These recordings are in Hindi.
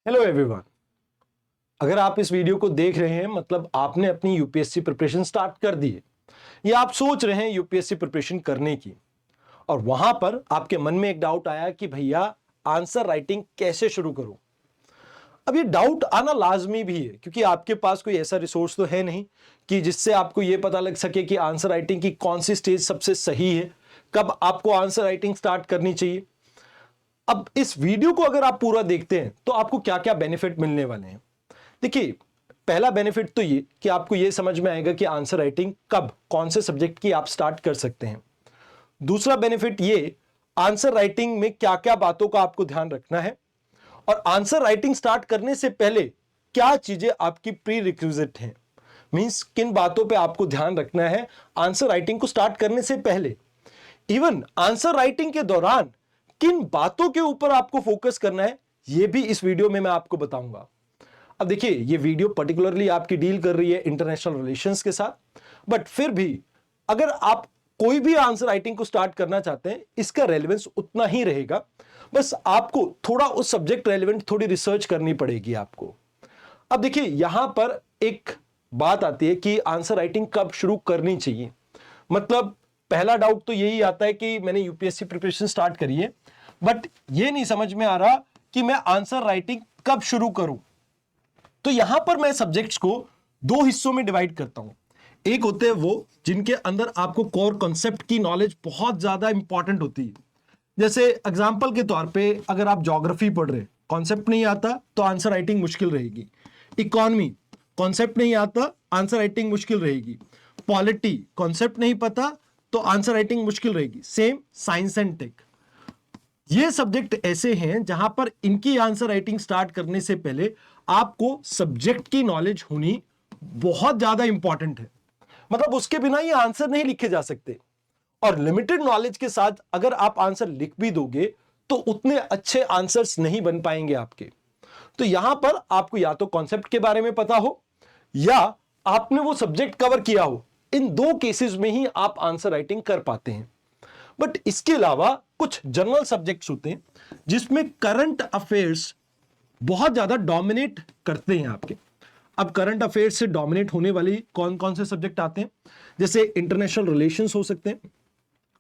Hello everyone. अगर आप इस वीडियो को देख रहे हैं मतलब आपने अपनी यूपीएससी प्रिपरेशन स्टार्ट कर दी है या आप सोच रहे हैं यूपीएससी प्रिपरेशन करने की और वहां पर आपके मन में एक डाउट आया कि भैया आंसर राइटिंग कैसे शुरू करूं। अब ये डाउट आना लाजमी भी है क्योंकि आपके पास कोई ऐसा रिसोर्स तो है नहीं कि जिससे आपको ये पता लग सके कि आंसर राइटिंग की कौन सी स्टेज सबसे सही है, कब आपको आंसर राइटिंग स्टार्ट करनी चाहिए। अब इस वीडियो को अगर आप पूरा देखते हैं तो आपको क्या क्या बेनिफिट मिलने वाले हैं। देखिए, पहला बेनिफिट तो ये कि आपको ये समझ में आएगा कि आंसर राइटिंग कब कौन से सब्जेक्ट की आप स्टार्ट कर सकते हैं। दूसरा बेनिफिट ये, आंसर राइटिंग में क्या क्या बातों का आपको ध्यान रखना है और आंसर राइटिंग स्टार्ट करने से पहले क्या चीजें आपकी प्री रिक्विजिट हैं, मींस किन बातों पे आपको ध्यान रखना है आंसर राइटिंग को स्टार्ट करने से पहले। इवन आंसर राइटिंग के दौरान किन बातों के ऊपर आपको फोकस करना है यह भी इस वीडियो में मैं आपको बताऊंगा। अब देखिए, ये वीडियो पर्टिकुलरली आपकी डील कर रही है इंटरनेशनल रिलेशंस के साथ, बट फिर भी अगर आप कोई भी आंसर राइटिंग को स्टार्ट करना चाहते हैं इसका रेलेवेंस उतना ही रहेगा, बस आपको थोड़ा उस सब्जेक्ट रेलेवेंट थोड़ी रिसर्च करनी पड़ेगी आपको। अब देखिए, यहां पर एक बात आती है कि आंसर राइटिंग कब शुरू करनी चाहिए। मतलब पहला डाउट तो यही आता है कि मैंने यूपीएससी प्रिपरेशन स्टार्ट करी है बट ये नहीं समझ में आ रहा कि मैं आंसर राइटिंग कब शुरू करूं। तो यहां पर मैं सब्जेक्ट्स को दो हिस्सों में डिवाइड करता हूं। एक होते हैं वो जिनके अंदर आपको कोर कॉन्सेप्ट की नॉलेज बहुत ज्यादा इंपॉर्टेंट होती है। जैसे एग्जांपल के तौर पे अगर आप ज्योग्राफी पढ़ रहे, कॉन्सेप्ट नहीं आता तो आंसर राइटिंग मुश्किल रहेगी। इकोनॉमी, कॉन्सेप्ट नहीं आता, आंसर राइटिंग मुश्किल रहेगी। पॉलिटी, कॉन्सेप्ट नहीं पता तो आंसर राइटिंग मुश्किल रहेगी। सेम साइंस एंड टेक, ये सब्जेक्ट ऐसे हैं जहां पर इनकी आंसर राइटिंग स्टार्ट करने से पहले आपको सब्जेक्ट की नॉलेज होनी बहुत ज्यादा इंपॉर्टेंट है। मतलब उसके बिना ये आंसर नहीं लिखे जा सकते और लिमिटेड नॉलेज के साथ अगर आप आंसर लिख भी दोगे तो उतने अच्छे आंसर्स नहीं बन पाएंगे आपके। तो यहां पर आपको या तो कॉन्सेप्ट के बारे में पता हो या आपने वो सब्जेक्ट कवर किया हो, इन दो केसेस में ही आप आंसर राइटिंग कर पाते हैं। बट इसके अलावा कुछ जनरल सब्जेक्ट्स होते हैं जिसमें करंट अफेयर्स बहुत ज्यादा डोमिनेट करते हैं आपके। अब करंट अफेयर्स से डोमिनेट होने वाली कौन कौन से सब्जेक्ट आते हैं, जैसे इंटरनेशनल रिलेशंस हो सकते हैं,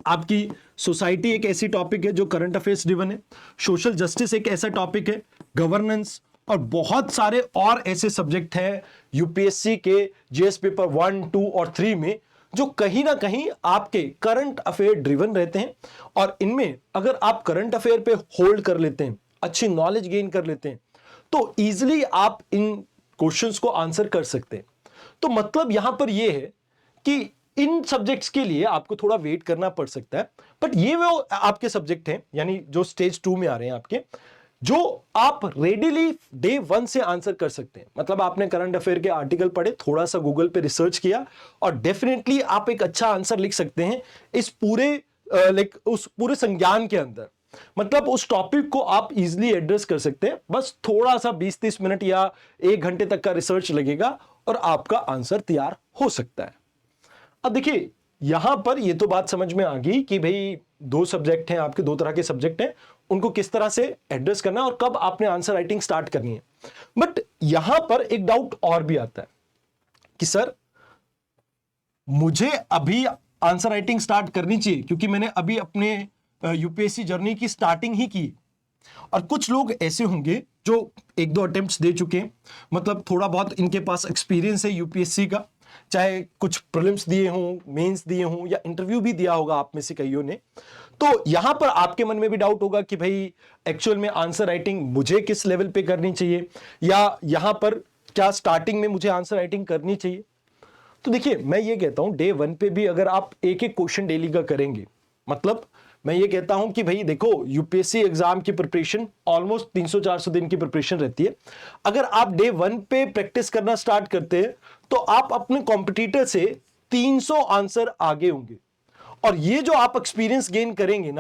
आपकी सोसाइटी एक ऐसी टॉपिक है जो करंट अफेयर्स ड्रिवन है, सोशल जस्टिस एक ऐसा टॉपिक है, गवर्नेंस, और बहुत सारे और ऐसे सब्जेक्ट हैं यूपीएससी के जीएस पेपर 1, 2 और 3 में जो कहीं ना कहीं आपके करंट अफेयर ड्रिवन रहते हैं। और इनमें अगर आप करंट अफेयर पे होल्ड कर लेते हैं, अच्छी नॉलेज गेन कर लेते हैं, तो इजीली आप इन क्वेश्चंस को आंसर कर सकते हैं। तो मतलब यहां पर यह है कि इन सब्जेक्ट्स के लिए आपको थोड़ा वेट करना पड़ सकता है, बट ये वो आपके सब्जेक्ट हैं यानी जो स्टेज 2 में आ रहे हैं आपके, जो आप रेडिली डे 1 से आंसर कर सकते हैं। मतलब आपने करंट अफेयर के आर्टिकल पढ़े, थोड़ा सा गूगल पे रिसर्च किया और डेफिनेटली आप एक अच्छा आंसर लिख सकते हैं इस पूरे उस पूरे संज्ञान के अंदर। मतलब उस टॉपिक को आप इजीली एड्रेस कर सकते हैं, बस थोड़ा सा 20-30 मिनट या 1 घंटे तक का रिसर्च लगेगा और आपका आंसर तैयार हो सकता है। अब देखिए, यहां पर ये तो बात समझ में आ गई कि भाई दो सब्जेक्ट हैं आपके, दो तरह के सब्जेक्ट हैं, उनको किस तरह से एड्रेस करना है और कब आपने आंसर राइटिंग स्टार्ट करनी है। बट यहां पर एक डाउट और भी आता है कि सर मुझे अभी आंसर राइटिंग स्टार्ट करनी चाहिए क्योंकि मैंने अभी अपने यूपीएससी जर्नी की स्टार्टिंग ही की, और कुछ लोग ऐसे होंगे जो 1-2 अटेम्प्ट्स दे चुके हैं, मतलब थोड़ा बहुत इनके पास एक्सपीरियंस है यूपीएससी का, चाहे कुछ प्रीलिम्स दिए हों, मेंस दिए हों या इंटरव्यू भी दिया होगा आप में से कईयों ने। तो यहां पर आपके मन में भी डाउट होगा कि भाई एक्चुअल में आंसर राइटिंग मुझे किस लेवल पे करनी चाहिए या यहां पर क्या स्टार्टिंग में मुझे आंसर राइटिंग करनी चाहिए। तो देखिए, मैं ये कहता हूं डे 1 पे भी अगर आप एक एक क्वेश्चन डेली का करेंगे, मतलब मैं ये कहता हूं कि भाई देखो, यूपीएससी एग्जाम की प्रिपरेशन ऑलमोस्ट 300-400 दिन की प्रिपरेशन रहती है। अगर आप डे 1 पे प्रैक्टिस करना स्टार्ट करते हैं तो आप अपने कॉम्पिटिटर से 300 आंसर आगे होंगे, और ये जो आप एक्सपीरियंस गेन करेंगे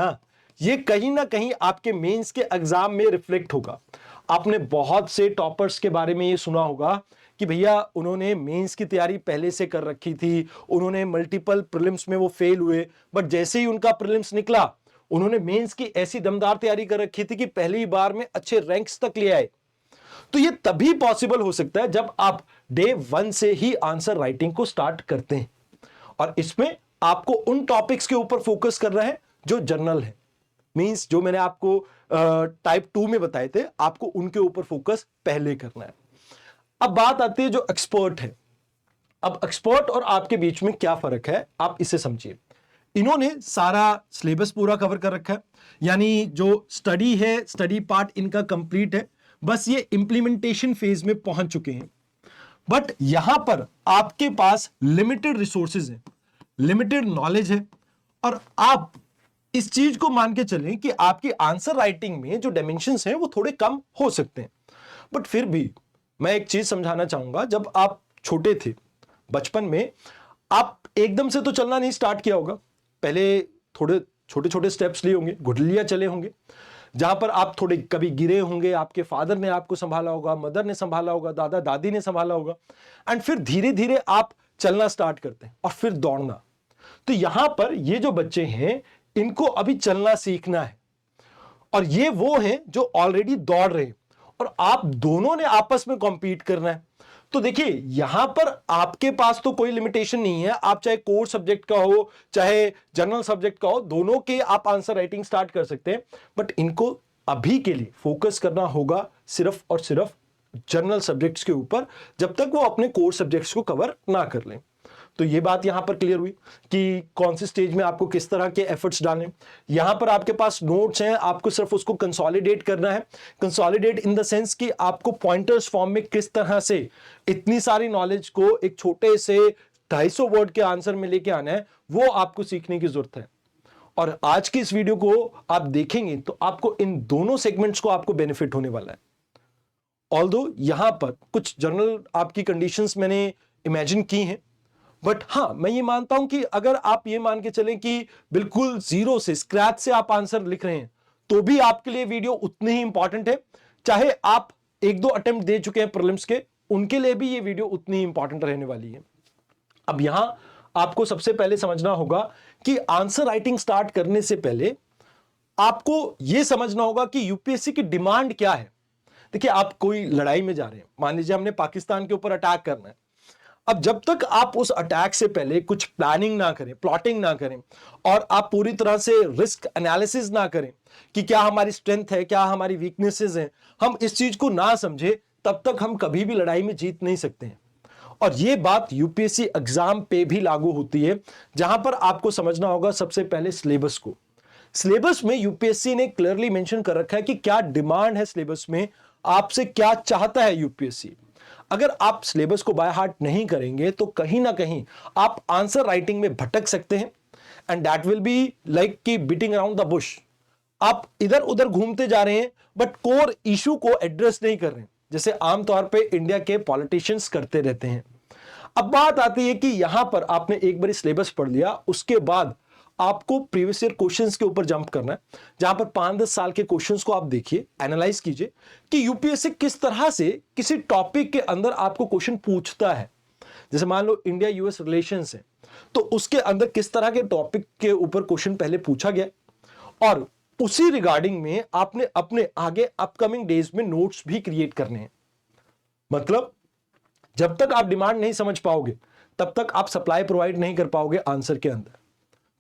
ये कहीं ना कहीं आपके मेंस के एग्जाम में रिफ्लेक्ट होगा। आपने बहुत से टॉपर्स के बारे में ये सुना होगा कि भैया उन्होंने मेंस की तैयारी पहले से कर रखी थी, उन्होंने मल्टीपल प्रीलिम्स में वो फेल हुए, बट जैसे ही उनका प्रीलिम्स निकला उन्होंने मेंस की ऐसी दमदार तैयारी कर रखी थी कि पहली बार में अच्छे रैंक्स तक ले आए। तो ये तभी पॉसिबल हो सकता है जब आप डे 1 से ही आंसर राइटिंग को स्टार्ट करते हैं, और इसमें आपको उन टॉपिक्स के ऊपर फोकस करना है जो जनरल है। मींस जो मैंने आपको टाइप 2 में बताए थे, आपको उनके ऊपर फोकस पहले करना है। अब बात आती है जो एक्सपर्ट है। अब एक्सपर्ट और आपके बीच में क्या फर्क है, आप इसे समझिए। इन्होंने सारा सिलेबस पूरा कवर कर रखा है, यानी जो स्टडी है, स्टडी पार्ट इनका कंप्लीट है, बस ये इंप्लीमेंटेशन फेज में पहुंच चुके हैं। बट यहां पर आपके पास लिमिटेड रिसोर्सेज हैं, लिमिटेड नॉलेज है, और आप इस चीज को मान के चलें कि आपकी आंसर राइटिंग में जो डायमेंशंस हैं वो थोड़े कम हो सकते हैं। बट फिर भी मैं एक चीज समझाना चाहूंगा, जब आप छोटे थे, बचपन में, आप एकदम से तो चलना नहीं स्टार्ट किया होगा, पहले थोड़े छोटे छोटे स्टेप्स लिए होंगे, घुटलियां चले होंगे, जहां पर आप थोड़े कभी गिरे होंगे, आपके फादर ने आपको संभाला होगा, मदर ने संभाला होगा, दादा दादी ने संभाला होगा, एंड फिर धीरे धीरे आप चलना स्टार्ट करते हैं और फिर दौड़ना। तो यहां पर ये जो बच्चे हैं, इनको अभी चलना सीखना है, और ये वो हैं जो ऑलरेडी दौड़ रहे हैं, और आप दोनों ने आपस में कॉम्पीट करना है। तो देखिए, यहां पर आपके पास तो कोई लिमिटेशन नहीं है, आप चाहे कोर सब्जेक्ट का हो चाहे जनरल सब्जेक्ट का हो, दोनों के आप आंसर राइटिंग स्टार्ट कर सकते हैं। बट इनको अभी के लिए फोकस करना होगा सिर्फ और सिर्फ जनरल सब्जेक्ट्स के ऊपर, जब तक वो अपने कोर सब्जेक्ट्स को कवर ना कर लें। तो ये बात यहां पर क्लियर हुई कि कौन से स्टेज में आपको किस तरह के एफर्ट्स डालें। यहां पर आपके पास नोट्स हैं, आपको सिर्फ उसको कंसोलिडेट करना है। कंसोलिडेट इन द सेंस कि आपको पॉइंटर्स फॉर्म में किस तरह से इतनी सारी नॉलेज को एक छोटे से 250 वर्ड के आंसर में लेके आना है, वो आपको सीखने की जरूरत है। और आज की इस वीडियो को आप देखेंगे तो आपको इन दोनों सेगमेंट्स को आपको बेनिफिट होने वाला है। ऑल्दो यहां पर कुछ जनरल आपकी कंडीशंस मैंने इमेजिन की हैं, बट हां, मैं ये मानता हूं कि अगर आप ये मान के चलें कि बिल्कुल जीरो से, स्क्रैच से आप आंसर लिख रहे हैं, तो भी आपके लिए वीडियो उतनी ही इंपॉर्टेंट है। चाहे आप 1-2 अटेम्प्ट दे चुके हैं प्रीलिम्स के, उनके लिए भी ये वीडियो उतनी ही इंपॉर्टेंट रहने वाली है। अब यहां आपको सबसे पहले समझना होगा कि आंसर राइटिंग स्टार्ट करने से पहले आपको यह समझना होगा कि यूपीएससी की डिमांड क्या है। देखिए, आप कोई लड़ाई में जा रहे हैं, मान लीजिए हमने पाकिस्तान के ऊपर अटैक करना है। अब जब तक आप उस अटैक से पहले कुछ प्लानिंग ना करें, प्लॉटिंग ना करें, और आप पूरी तरह से रिस्क एनालिसिस ना करें कि क्या हमारी स्ट्रेंथ है, क्या हमारी वीकनेसेस हैं, हम इस चीज को ना समझे, तब तक हम कभी भी लड़ाई में जीत नहीं सकते हैं। और यह बात यूपीएससी एग्जाम पे भी लागू होती है, जहां पर आपको समझना होगा सबसे पहले सिलेबस को। सिलेबस में यूपीएससी ने क्लियरली मेंशन कर रखा है कि क्या डिमांड है सिलेबस में, आपसे क्या चाहता है यूपीएससी। अगर आप सिलेबस को बाय हार्ट नहीं करेंगे तो कहीं ना कहीं आप आंसर राइटिंग में भटक सकते हैं, and that will be like की बीटिंग अराउंड द बुश। आप इधर उधर घूमते जा रहे हैं, बट कोर इशू को एड्रेस नहीं कर रहे हैं, जैसे आमतौर पे इंडिया के पॉलिटिशियंस करते रहते हैं। अब बात आती है कि यहां पर आपने एक बार सिलेबस पढ़ लिया, उसके बाद आपको प्रीवियस ईयर क्वेश्चंस के ऊपर जंप करना है, जहां पर 5-10 साल के क्वेश्चंस को आप देखिए, एनालाइज कीजिए कि यूपीएससी किस तरह से किसी टॉपिक के अंदर आपको क्वेश्चन पूछता है। जैसे मान लो इंडिया यूएस रिलेशंस है, तो उसके अंदर किस तरह के टॉपिक के ऊपर क्वेश्चन पहले पूछा गया, और उसी रिगार्डिंग में आपने अपने आगे अपकमिंग डेज में नोट्स भी क्रिएट करने हैं। मतलब जब तक आप डिमांड नहीं समझ पाओगे, तब तक आप सप्लाई प्रोवाइड नहीं कर पाओगे आंसर के अंदर।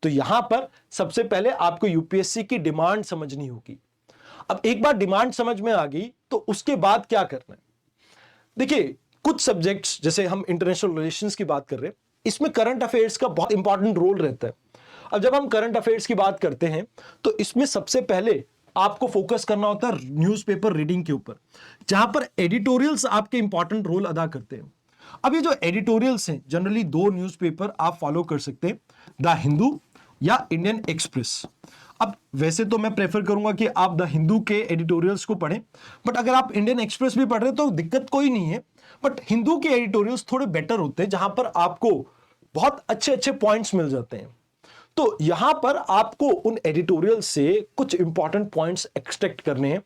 तो यहां पर सबसे पहले आपको यूपीएससी की डिमांड समझनी होगी। अब एक बार डिमांड समझ में आ गई, तो उसके बाद क्या करना है। देखिए, कुछ सब्जेक्ट्स, जैसे हम इंटरनेशनल रिलेशंस की बात कर रहे हैं, इसमें करंट अफेयर्स का बहुत इंपॉर्टेंट रोल रहता है। अब जब हम करंट अफेयर्स की बात करते हैं, तो इसमें सबसे पहले आपको फोकस करना होता है न्यूज़पेपर रीडिंग के ऊपर, जहां पर एडिटोरियल्स आपके इंपॉर्टेंट रोल अदा करते हैं। अब ये जो एडिटोरियल्स हैं, जनरली 2 न्यूज़पेपर आप फॉलो कर सकते हैं, द हिंदू या इंडियन एक्सप्रेस। अब वैसे तो मैं प्रेफर करूंगा कि आप द हिंदू के एडिटोरियल्स को पढ़ें, बट अगर आप इंडियन एक्सप्रेस भी पढ़ रहे हैं तो दिक्कत कोई नहीं है। बट हिंदू के एडिटोरियल्स थोड़े बेटर होते हैं, जहां पर आपको बहुत अच्छे अच्छे पॉइंट्स मिल जाते हैं। तो यहां पर आपको उन एडिटोरियल से कुछ इंपॉर्टेंट पॉइंट्स एक्सट्रैक्ट करने हैं,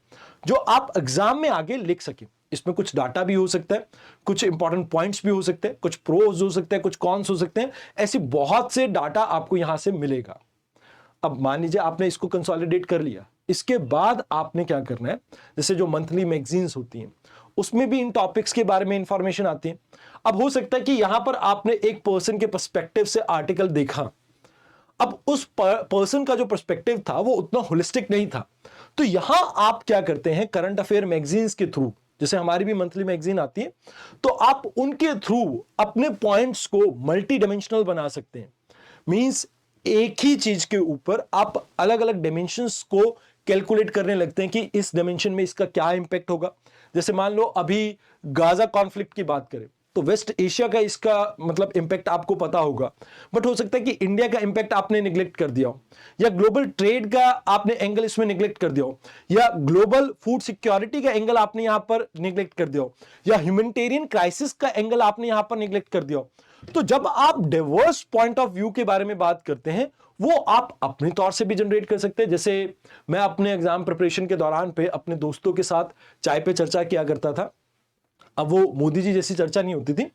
जो आप एग्जाम में आगे लिख सकें। इसमें कुछ डाटा भी हो सकता है, कुछ इंपॉर्टेंट पॉइंट्स भी हो सकते हैं, कुछ प्रोज हो सकते हैं, कुछ कॉन्स हो सकते हैं। ऐसी बहुत से डाटा आपको यहां से मिलेगा। अब मान लीजिए आपने इसको कंसोलिडेट कर लिया, इसके बाद आपने क्या करना है, जैसे जो मंथली मैगजीन्स होती हैं, उसमें भी इन टॉपिक्स के बारे में इंफॉर्मेशन आती है। अब हो सकता है कि यहां पर आपने एक पर्सन के पर्सपेक्टिव से आर्टिकल देखा, अब उस पर्सन का जो पर्सपेक्टिव था वो उतना होलिस्टिक नहीं था, तो यहां आप क्या करते हैं, करंट अफेयर मैगजीन्स के थ्रू, जैसे हमारी भी मंथली मैगजीन आती है, तो आप उनके थ्रू अपने पॉइंट्स को मल्टी डायमेंशनल बना सकते हैं। मींस एक ही चीज के ऊपर आप अलग अलग डायमेंशंस को कैलकुलेट करने लगते हैं कि इस डायमेंशन में इसका क्या इंपैक्ट होगा। जैसे मान लो अभी गाजा कॉन्फ्लिक्ट की बात करें, तो वेस्ट एशिया का इसका मतलब इंपैक्ट आपको पता होगा, बट हो सकता है कि इंडिया का इंपैक्ट आपने निगलेक्ट कर दिया हो, या ग्लोबल ट्रेड का आपने एंगल इसमें निगलेक्ट कर दिया हो, या ग्लोबल फूड सिक्योरिटी का एंगल आपने यहां पर निगलेक्ट कर दिया हो, या ह्यूमैनिटेरियन क्राइसिस का एंगल आपने यहां पर निगलेक्ट कर दिया हो। तो जब आप डाइवर्स पॉइंट ऑफ व्यू के बारे में बात करते हैं, वो आप अपने तौर से भी जनरेट कर सकते हैं। जैसे मैं अपने एग्जाम प्रिपरेशन के दौरान पे अपने दोस्तों के साथ चाय पे चर्चा किया करता था। अब वो मोदी जी जैसी चर्चा नहीं होती थी,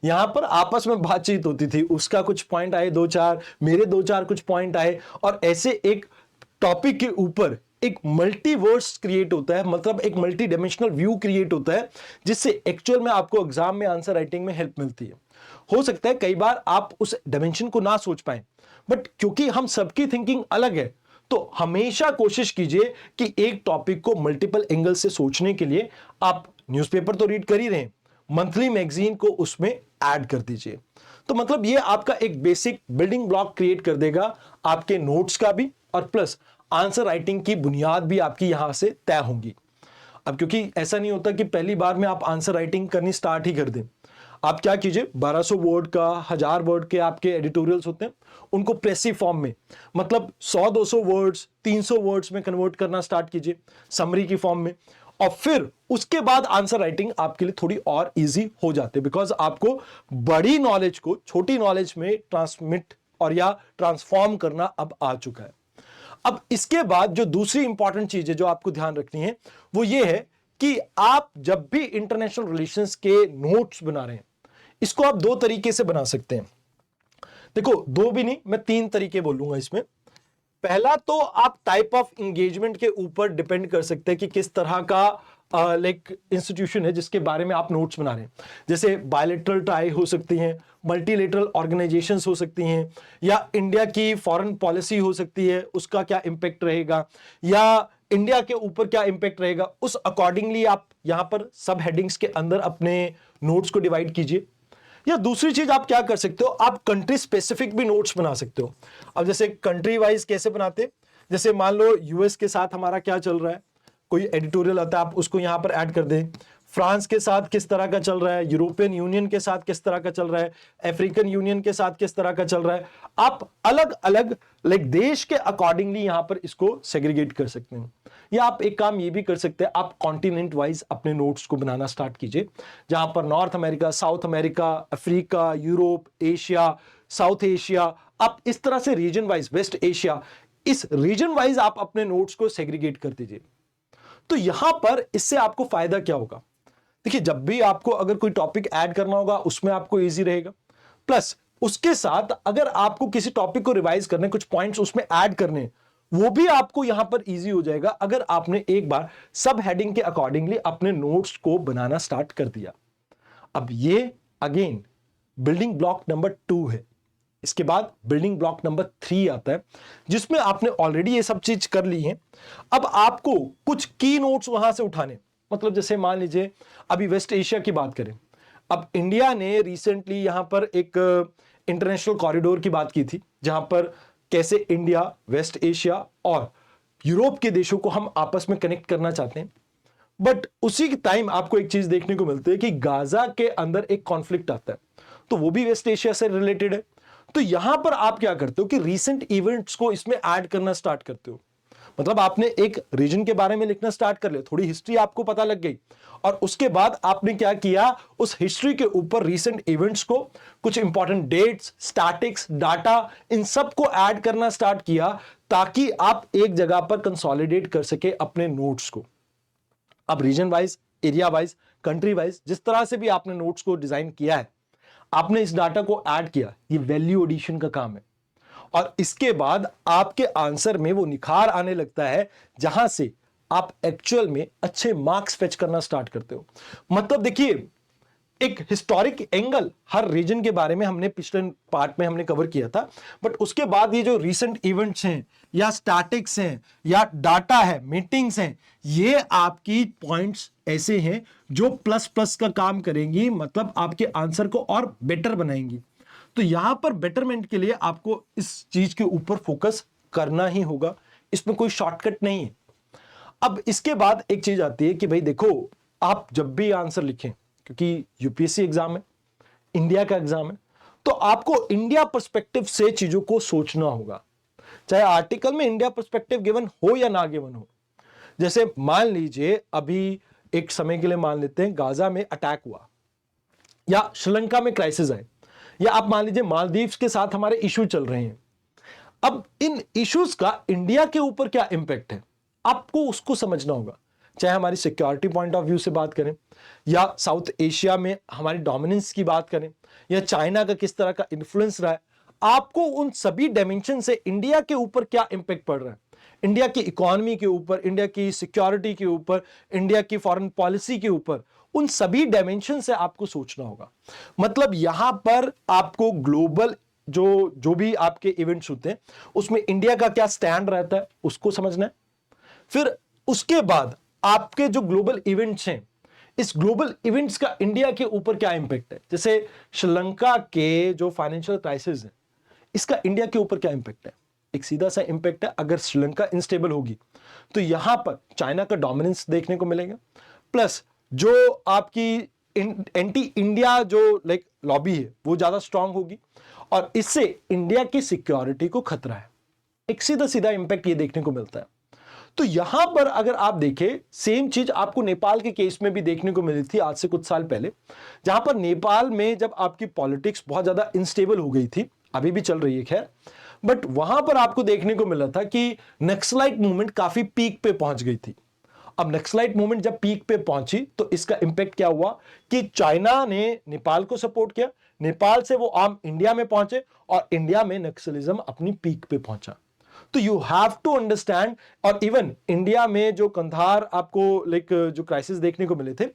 यहां पर आपस में बातचीत होती थी, उसका कुछ पॉइंट आए दो चार, मेरे दो चार कुछ पॉइंट आए, और ऐसे एक टॉपिक के ऊपर एक मल्टीवर्स क्रिएट होता है, मतलब एक मल्टी डायमेंशनल व्यू क्रिएट होता है, जिससे एक्चुअल में आपको एग्जाम में आंसर राइटिंग में हेल्प मिलती है। हो सकता है कई बार आप उस डायमेंशन को ना सोच पाए, बट क्योंकि हम सबकी थिंकिंग अलग है, तो हमेशा कोशिश कीजिए कि एक टॉपिक को मल्टीपल एंगल से सोचने के लिए आप न्यूज़पेपर तो रीड कर ही रहे हैं, मंथली मैगजीन को उसमें ऐड कर दीजिए। तो मतलब ये आपका एक बेसिक बिल्डिंग ब्लॉक क्रिएट कर देगा आपके नोट्स का भी, और प्लस आंसर राइटिंग की बुनियाद भी आपकी यहां से तय होंगी। अब क्योंकि ऐसा नहीं होता कि पहली बार में आप आंसर राइटिंग करनी स्टार्ट ही कर दें, आप क्या कीजिए, 1200 वर्ड का 1000 वर्ड के आपके एडिटोरियल्स होते हैं, उनको प्रेसिव फॉर्म में, मतलब 100-200 वर्ड्स 300 वर्ड्स में कन्वर्ट करना स्टार्ट कीजिए, समरी की फॉर्म में, और फिर उसके बाद आंसर राइटिंग आपके लिए थोड़ी और इजी हो जाती है, बिकॉज आपको बड़ी नॉलेज को छोटी नॉलेज में ट्रांसमिट और या ट्रांसफॉर्म करना अब आ चुका है। अब इसके बाद जो दूसरी इंपॉर्टेंट चीज है जो आपको ध्यान रखनी है, वो ये है कि आप जब भी इंटरनेशनल रिलेशंस के नोट्स बना रहे हैं, इसको आप दो तरीके से बना सकते हैं। देखो, दो भी नहीं, मैं तीन तरीके बोलूंगा इसमें। पहला तो आप टाइप ऑफ एंगेजमेंट के ऊपर डिपेंड कर सकते हैं कि किस तरह का लाइक इंस्टीट्यूशन है जिसके बारे में आप नोट्स बना रहे हैं। जैसे बायलैटरल टाई हो सकती हैं, मल्टीलेटरल ऑर्गेनाइजेशंस हो सकती हैं, या इंडिया की फॉरेन पॉलिसी हो सकती है, उसका क्या इंपैक्ट रहेगा, या इंडिया के ऊपर क्या इंपैक्ट रहेगा, उस अकॉर्डिंगली आप यहां पर सब हेडिंग्स के अंदर अपने नोट्स को डिवाइड कीजिए। या दूसरी चीज आप क्या कर सकते हो, आप कंट्री स्पेसिफिक भी नोट्स बना सकते हो। अब जैसे कंट्री वाइज कैसे बनाते, जैसे मान लो यूएस के साथ हमारा क्या चल रहा है, कोई एडिटोरियल आता है, आप उसको यहां पर ऐड कर दें। फ्रांस के साथ किस तरह का चल रहा है, यूरोपियन यूनियन के साथ किस तरह का चल रहा है, अफ्रीकन यूनियन के साथ किस तरह का चल रहा है, आप अलग अलग लाइक देश के अकॉर्डिंगली यहां पर इसको सेग्रीगेट कर सकते हैं। या आप एक काम ये भी कर सकते हैं, आप कॉन्टिनेंट वाइज अपने नोट्स को बनाना स्टार्ट कीजिए, जहां पर north America, south America, Africa, Europe, Asia, south Asia, आप इस तरह से रीजन वाइज, वेस्ट एशिया, इस रीजन वाइज आप अपने नोट्स को सेग्रीगेट कर दीजिए। तो यहां पर इससे आपको फायदा क्या होगा, देखिए, जब भी आपको अगर कोई टॉपिक ऐड करना होगा उसमें आपको इजी रहेगा, प्लस उसके साथ अगर आपको किसी टॉपिक को रिवाइज करने, कुछ पॉइंट्स उसमें ऐड करने, वो भी आपको यहां पर इजी हो जाएगा अगर आपने एक बार सब हेडिंग के अकॉर्डिंगली अपने नोट्स को बनाना स्टार्ट कर दिया। अब ये अगेन बिल्डिंग ब्लॉक नंबर 2 है। इसके बाद बिल्डिंग ब्लॉक नंबर 3 आता है, जिसमें आपने ऑलरेडी ये सब चीज कर ली है। अब आपको कुछ की नोट्स वहां से उठाने, मतलब जैसे मान लीजिए अभी वेस्ट एशिया की बात करें, अब इंडिया ने रिसेंटली यहां पर एक इंटरनेशनल कॉरिडोर की बात की थी, जहां पर कैसे इंडिया, वेस्ट एशिया और यूरोप के देशों को हम आपस में कनेक्ट करना चाहते हैं। बट उसी के टाइम आपको एक चीज देखने को मिलती है कि गाजा के अंदर एक कॉन्फ्लिक्ट आता है, तो वो भी वेस्ट एशिया से रिलेटेड है। तो यहां पर आप क्या करते हो कि रीसेंट इवेंट्स को इसमें ऐड करना स्टार्ट करते हो, मतलब आपने एक रीजन के बारे में लिखना स्टार्ट कर लिया, थोड़ी हिस्ट्री आपको पता लग गई, और उसके बाद आपने क्या किया, उस हिस्ट्री के ऊपर रीसेंट इवेंट्स को, कुछ इंपॉर्टेंट डेट्स, स्टैटिक्स, डाटा, इन सब को ऐड करना स्टार्ट किया, ताकि आप एक जगह पर कंसोलिडेट कर सके अपने नोट्स को। अब region wise, area wise, country wise, जिस तरह से भी आपने नोट्स को डिजाइन किया है, आपने इस डाटा को ऐड किया, ये वैल्यू एडिशन का काम है। और इसके बाद आपके आंसर में वो निखार आने लगता है, जहां से आप एक्चुअल में अच्छे मार्क्स फेच करना स्टार्ट करते हो। मतलब देखिए, एक हिस्टोरिक एंगल हर रीजन के बारे में हमने पिछले पार्ट में हमने कवर किया था, बट उसके बाद ये जो रीसेंट इवेंट्स हैं या स्टैटिक्स हैं या डाटा है, मीटिंग्स हैं, ये आपकी पॉइंट्स ऐसे हैं जो प्लस प्लस का काम करेंगी, मतलब आपके आंसर को और बेटर बनाएंगी। तो यहां पर बेटरमेंट के लिए आपको इस चीज के ऊपर फोकस करना ही होगा, इसमें कोई शॉर्टकट नहीं है। अब इसके बाद एक चीज आती है कि भाई देखो, आप जब भी आंसर लिखें, क्योंकि यूपीएससी एग्जाम है, इंडिया का एग्जाम है, तो आपको इंडिया पर्सपेक्टिव से चीजों को सोचना होगा, चाहे आर्टिकल में इंडिया पर्सपेक्टिव गिवन हो या ना गिवन हो। जैसे मान लीजिए अभी एक समय के लिए मान लेते हैं गाजा में अटैक हुआ, या श्रीलंका में क्राइसिस है, या आप मान लीजिए मालदीव्स के साथ हमारे इशू चल रहे हैं। अब इन इश्यूज का इंडिया के ऊपर क्या इंपैक्ट है, आपको उसको समझना होगा। चाहे हमारी सिक्योरिटी पॉइंट ऑफ व्यू से बात करें, या साउथ एशिया में हमारी डोमिनेंस की बात करें, या चाइना का किस तरह का इन्फ्लुएंस रहा है, आपको उन सभी डायमेंशन से इंडिया के ऊपर क्या इंपैक्ट पड़ रहा है, इंडिया की इकोनॉमी के ऊपर, इंडिया की सिक्योरिटी के ऊपर, इंडिया की फॉरेन पॉलिसी के ऊपर, उन सभी डायमेंशन से आपको सोचना होगा। मतलब यहां पर आपको ग्लोबल जो भी आपके इवेंट्स होते हैं उसमें इंडिया का क्या स्टैंड रहता है उसको समझना है। फिर उसके बाद आपके जो ग्लोबल इवेंट्स हैं, इस ग्लोबल इवेंट्स का इंडिया के ऊपर क्या इंपैक्ट है। जैसे श्रीलंका के जो फाइनेंशियल क्राइसिस है, इसका इंडिया के ऊपर क्या इंपैक्ट है। एक सीधा सा इंपैक्ट है, अगर श्रीलंका इनस्टेबल होगी तो यहां पर चाइना का डोमिनेंस देखने को मिलेगा, प्लस जो आपकी एंटी इंडिया जो लाइक लॉबी है वो ज्यादा स्ट्रांग होगी, और इससे इंडिया की सिक्योरिटी को खतरा है। एक सीधा सीधा इंपैक्ट ये देखने को मिलता है। तो यहां पर अगर आप देखें, सेम चीज आपको नेपाल के केस में भी देखने को मिली थी आज से कुछ साल पहले, जहां पर नेपाल में जब आपकी पॉलिटिक्स बहुत ज्यादा इनस्टेबल हो गई थी, अभी भी चल रही है खैर, बट वहां पर आपको देखने को मिला था कि नक्सलाइट मूवमेंट काफी पीक पे पहुंच गई थी। अब नक्सलाइट मूवमेंट जब पीक पे पहुंची तो इसका इंपैक्ट क्या हुआ कि चाइना ने नेपाल को सपोर्ट किया, नेपाल से वो आर्म इंडिया में पहुंचे, और इंडिया में नक्सलिज्म अपनी पीक पे पहुंचा। तो यू हैव टू अंडरस्टैंड, और इवन इंडिया में जो कंधार आपको लाइक जो क्राइसिस देखने को मिले थे,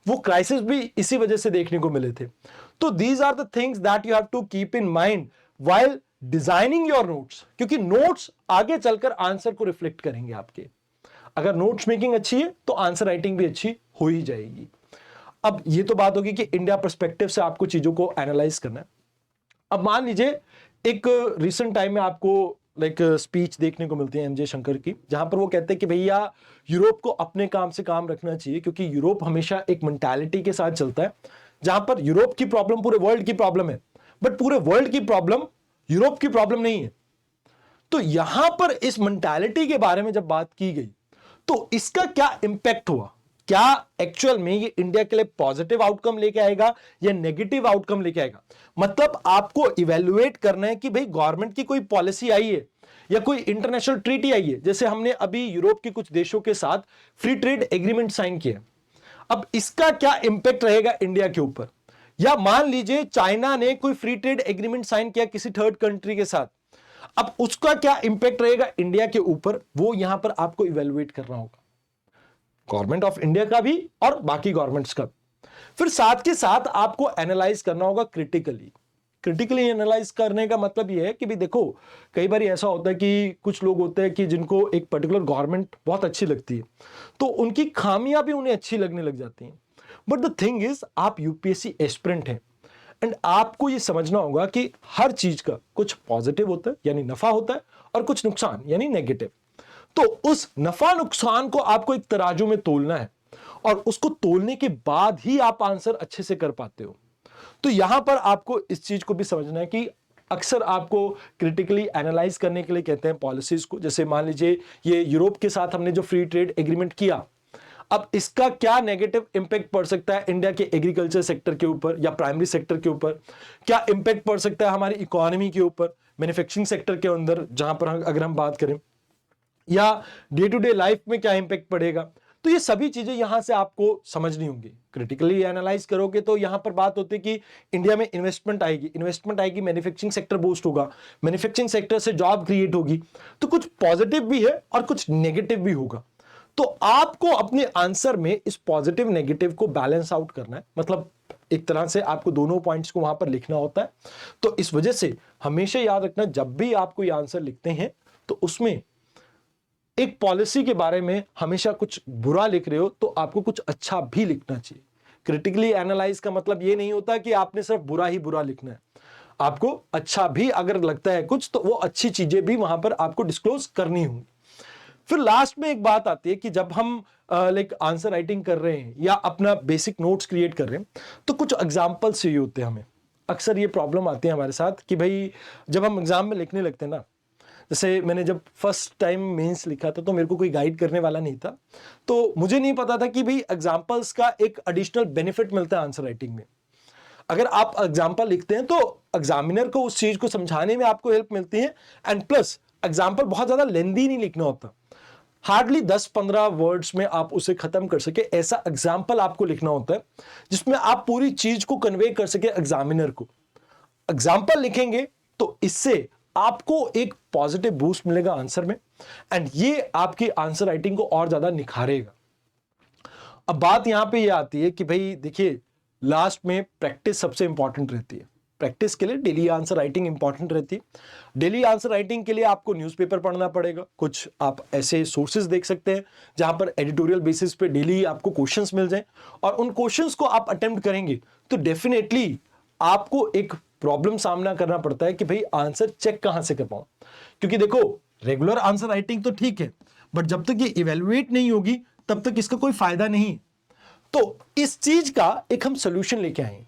वो क्राइसिस भी इसी वजह से देखने को मिले थे। तो these are the things that you have to keep in mind while designing your notes, क्योंकि नोट्स आगे चलकर आंसर को रिफ्लेक्ट करेंगे आपके। अगर नोट्स मेकिंग अच्छी है तो आंसर राइटिंग भी अच्छी हो ही जाएगी। अब ये तो बात होगी कि इंडिया पर्सपेक्टिव से आपको चीजों को एनालाइज करना है। अब मान लीजिए एक रिसेंट टाइम में आपको लाइक स्पीच देखने को मिलती है एमजे शंकर की, जहां पर वो कहते हैं कि भैया यूरोप को अपने काम से काम रखना चाहिए, क्योंकि यूरोप हमेशा एक मेंटालिटी के साथ चलता है, जहां पर यूरोप की प्रॉब्लम पूरे वर्ल्ड की प्रॉब्लम है, बट पूरे वर्ल्ड की प्रॉब्लम यूरोप की प्रॉब्लम नहीं है। तो यहां पर इस मेंटालिटी के बारे में जब बात की गई तो इसका क्या इंपैक्ट हुआ, क्या एक्चुअल में ये इंडिया के लिए पॉजिटिव आउटकम लेके आएगा या नेगेटिव आउटकम लेके आएगा। मतलब आपको इवेल्युएट करना है कि भाई गवर्नमेंट की कोई पॉलिसी आई है या कोई इंटरनेशनल ट्रीटी आई है, जैसे हमने अभी यूरोप के कुछ देशों के साथ फ्री ट्रेड एग्रीमेंट साइन किया, अब इसका क्या इंपैक्ट रहेगा इंडिया के ऊपर। या मान लीजिए चाइना ने कोई फ्री ट्रेड एग्रीमेंट साइन किया किसी थर्ड कंट्री के साथ, अब उसका क्या इंपैक्ट रहेगा इंडिया के ऊपर, वो यहां पर आपको इवेल्युएट करना होगा, गवर्नमेंट ऑफ इंडिया का भी और बाकी गवर्नमेंट्स का भी। फिर साथ के साथ आपको एनालाइज करना होगा क्रिटिकली एनालाइज करने का मतलब यह है कि भी देखो, कई बार ऐसा होता है कि कुछ लोग होते हैं कि जिनको एक पर्टिकुलर गवर्नमेंट बहुत अच्छी लगती है, तो उनकी खामियां भी उन्हें अच्छी लगने लग जाती हैं। बट द थिंग इज, आप यूपीएससी एस्पिरेंट हैं, एंड आपको ये समझना होगा कि हर चीज का कुछ पॉजिटिव होता है यानी नफा होता है, और कुछ नुकसान यानी नेगेटिव। तो उस नफा नुकसान को आपको एक तराजू में तोलना है, और उसको तोलने के बाद ही आप आंसर अच्छे से कर पाते हो। तो यहां पर आपको इस चीज को भी समझना है कि अक्सर आपको क्रिटिकली एनालाइज करने के लिए कहते हैं पॉलिसीज को। जैसे मान लीजिए ये यूरोप के साथ हमने जो फ्री ट्रेड एग्रीमेंट किया, अब इसका क्या नेगेटिव इंपैक्ट पड़ सकता है इंडिया के एग्रीकल्चर सेक्टर के ऊपर या प्राइमरी सेक्टर के ऊपर, क्या इंपैक्ट पड़ सकता है हमारी इकोनॉमी के ऊपर, मैन्युफैक्चरिंग सेक्टर के अंदर जहां पर अगर हम बात करें, या डे टू डे लाइफ में क्या इंपैक्ट पड़ेगा। तो ये सभी चीजें यहां से आपको समझनी होंगी। क्रिटिकली एनालाइज करोगे तो यहां पर बात होती है कि इंडिया में इन्वेस्टमेंट आएगी, मैन्युफैक्चरिंग सेक्टर बूस्ट होगा, मैन्युफैक्चरिंग सेक्टर से जॉब क्रिएट होगी। तो कुछ पॉजिटिव भी है और कुछ नेगेटिव भी होगा। तो आपको अपने आंसर में इस पॉजिटिव नेगेटिव को बैलेंस आउट करना है, मतलब एक तरह से आपको दोनों पॉइंट्स को वहां पर लिखना होता है। तो इस वजह से हमेशा याद रखना, जब भी आप कोई आंसर लिखते हैं तो उसमें एक पॉलिसी के बारे में हमेशा कुछ बुरा लिख रहे हो तो आपको कुछ अच्छा भी लिखना चाहिए। क्रिटिकली एनालाइज का मतलब ये नहीं होता कि आपने सिर्फ बुरा ही बुरा लिखना है, आपको अच्छा भी अगर लगता है कुछ तो वो अच्छी चीजें भी वहां पर आपको डिस्क्लोज करनी होंगी। फिर लास्ट में एक बात आती है कि जब हम लाइक आंसर राइटिंग कर रहे हैं या अपना बेसिक नोट्स क्रिएट कर रहे हैं तो कुछ एग्जाम्पल्स चाहिए होते हैं हमें। अक्सर ये प्रॉब्लम आती है हमारे साथ कि भाई जब हम एग्जाम में लिखने लगते हैं ना, जैसे मैंने जब फर्स्ट टाइम मेंस लिखा था तो मेरे को कोई गाइड करने वाला नहीं था, तो मुझे नहीं पता था कि भाई एग्जाम्पल्स का एक एडिशनल बेनिफिट मिलता है आंसर राइटिंग में। अगर आप एग्जाम्पल लिखते हैं तो एग्जामिनर को उस चीज को समझाने में आपको हेल्प मिलती है, एंड प्लस एग्जाम्पल बहुत ज्यादा लेंदी नहीं लिखना होता, हार्डली 10-15 वर्ड्स में आप उसे खत्म कर सके ऐसा एग्जाम्पल आपको लिखना होता है जिसमें आप पूरी चीज को कन्वे कर सके एग्जामिनर को। एग्जाम्पल लिखेंगे तो इससे आपको एक पॉजिटिव बूस्ट मिलेगा आंसर में, एंड ये आपकी आंसर राइटिंग को और ज्यादा निखारेगा। अब बात यहां पे ये आती है कि भाई देखिए, लास्ट में प्रैक्टिस सबसे इंपॉर्टेंट रहती है। प्रैक्टिस के लिए डेली आंसर राइटिंग इंपॉर्टेंट रहती है। डेली आंसर राइटिंग के लिए आपको न्यूज़पेपर पढ़ना पड़ेगा, कुछ आप ऐसे सोर्सेज देख सकते हैं जहां पर एडिटोरियल बेसिस पे डेली आपको क्वेश्चंस मिल जाएं, और उन क्वेश्चंस को आप अटेम्प्ट करेंगे तो डेफिनेटली आपको एक प्रॉब्लम सामना करना पड़ता है कि भाई आंसर चेक कहां से कर पाऊं। क्योंकि देखो, रेगुलर आंसर राइटिंग तो ठीक है, बट जब तक ये इवेलुएट नहीं होगी तब तक इसका कोई फायदा नहीं। तो इस चीज का एक हम सोल्यूशन लेके आए,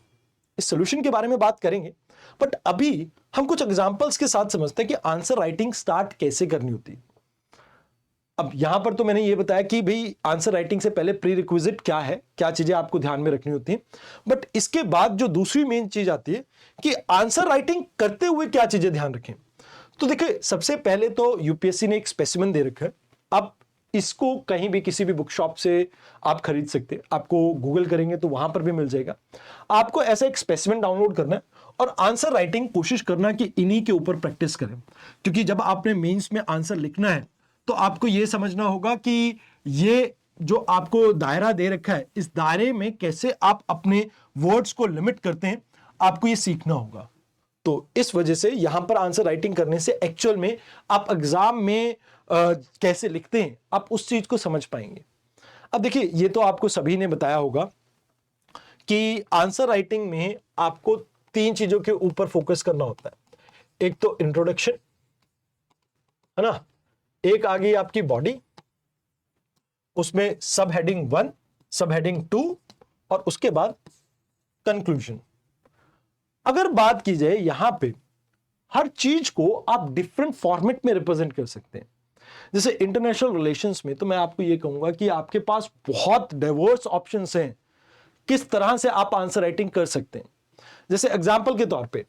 इस सोल्यूशन के बारे में बात करेंगे, बट अभी हम कुछ एग्जांपल्स के साथ समझते हैं कि आंसर राइटिंग स्टार्ट कैसे करनी होती है। अब यहां पर तो मैंने ये बताया कि भाई आंसर राइटिंग से पहले प्री रिक्विजिट क्या है, क्या चीजें आपको ध्यान में रखनी होती हैं, बट इसके बाद जो दूसरी मेन चीज आती है कि आंसर राइटिंग करते हुए क्या चीजें ध्यान रखें। तो देखिए, सबसे पहले तो यूपीएससी ने एक स्पेसिमेन दे रखा है, आप इसको कहीं भी किसी भी बुक शॉप से आप खरीद सकते हैं, आपको गूगल करेंगे तो वहां पर भी मिल जाएगा। आपको ऐसा एक स्पेसिमेन डाउनलोड करना है और आंसर राइटिंग कोशिश करना कि इन्हीं के ऊपर प्रैक्टिस करें, क्योंकि जब आपने मेंस में आंसर लिखना है तो आपको यह समझना होगा कि ये जो आपको दायरा दे रखा है, इस दायरे में कैसे आप अपने वर्ड्स को लिमिट करते हैं, आपको ये सीखना होगा। तो इस वजह से यहां पर आंसर राइटिंग करने से एक्चुअल में आप एग्जाम में कैसे लिखते हैं आप उस चीज को समझ पाएंगे। अब देखिए, ये तो आपको सभी ने बताया होगा कि आंसर राइटिंग में आपको 3 चीजों के ऊपर फोकस करना होता है। एक तो इंट्रोडक्शन, है ना, एक आ गई आपकी बॉडी, उसमें सब हेडिंग 1, सब हेडिंग 2 और उसके बाद कंक्लूजन। अगर बात की जाए यहां पे, हर चीज को आप डिफरेंट फॉर्मेट में रिप्रेजेंट कर सकते हैं। जैसे इंटरनेशनल रिलेशंस में तो मैं आपको यह कहूंगा कि आपके पास बहुत डाइवर्स ऑप्शंस हैं किस तरह से आप आंसर राइटिंग कर सकते हैं। जैसे एग्जांपल के तौर पे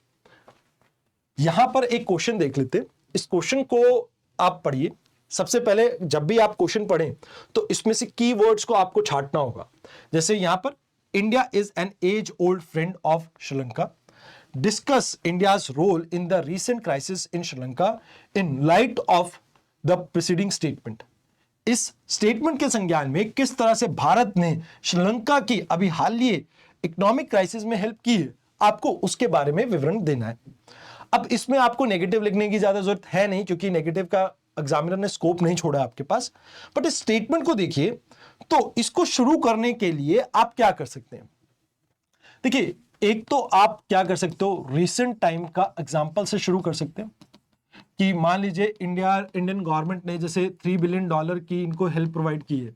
यहां पर एक क्वेश्चन देख लेते हैं, इस क्वेश्चन को आप पढ़िए। सबसे पहले जब भी आप क्वेश्चन पढ़ें तो इसमें से कीवर्ड्स को आपको छांटना होगा। जैसे यहां पर India is an as old friend of Sri Lanka, discuss India's role in the recent crisis in Sri Lanka in light of the preceding statement. इस स्टेटमेंट के संज्ञान में किस तरह से भारत ने श्रीलंका की अभी हालिया इकोनॉमिक क्राइसिस में हेल्प की है, आपको उसके बारे में विवरण देना है। अब इसमें आपको नेगेटिव लिखने की ज्यादा जरूरत है नहीं, क्योंकि नेगेटिव का एग्जामिनर ने स्कोप नहीं छोड़ा आपके पास। बट इस स्टेटमेंट को देखिए, तो इसको शुरू करने के लिए आप क्या कर सकते हैं। देखिए, एक तो आप क्या कर सकते हो, रिसेंट टाइम का एग्जांपल से शुरू कर सकते हैं कि मान लीजिए इंडियन गवर्नमेंट ने जैसे $3 बिलियन की इनको हेल्प प्रोवाइड की है,